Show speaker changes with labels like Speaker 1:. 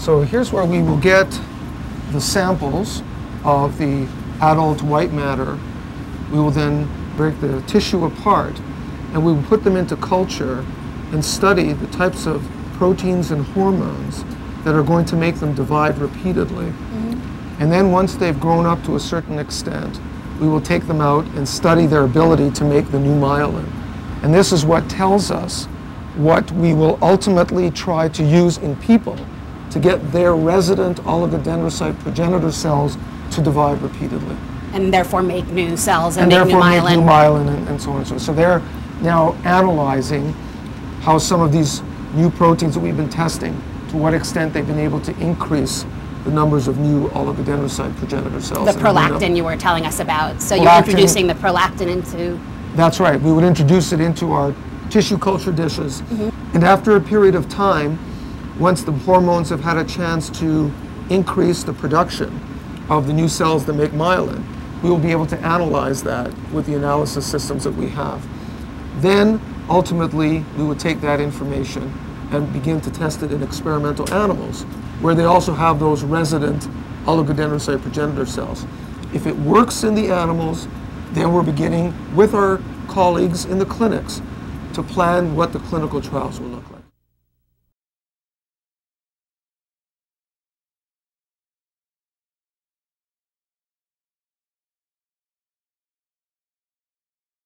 Speaker 1: So here's where we will get the samples of the adult white matter. We will then break the tissue apart, and we will put them into culture and study the types of proteins and hormones that are going to make them divide repeatedly. And then once they've grown up to a certain extent, we will take them out and study their ability to make the new myelin. And this is what tells us what we will ultimately try to use in people to get their resident oligodendrocyte progenitor cells to divide repeatedly.
Speaker 2: And therefore make new cells and,
Speaker 1: make
Speaker 2: new myelin.
Speaker 1: Make new myelin and so on and so on. So they're now analyzing how some of these new proteins that we've been testing, to what extent they've been able to increase the numbers of new oligodendrocyte progenitor cells.
Speaker 2: The prolactin you were telling us about. So you're introducing the prolactin into...
Speaker 1: That's right. We would introduce it into our tissue culture dishes. And after a period of time, once the hormones have had a chance to increase the production of the new cells that make myelin, we will be able to analyze that with the analysis systems that we have. Then, ultimately, we would take that information and begin to test it in experimental animals, where they also have those resident oligodendrocyte progenitor cells. If it works in the animals, then we're beginning with our colleagues in the clinics to plan what the clinical trials will look like.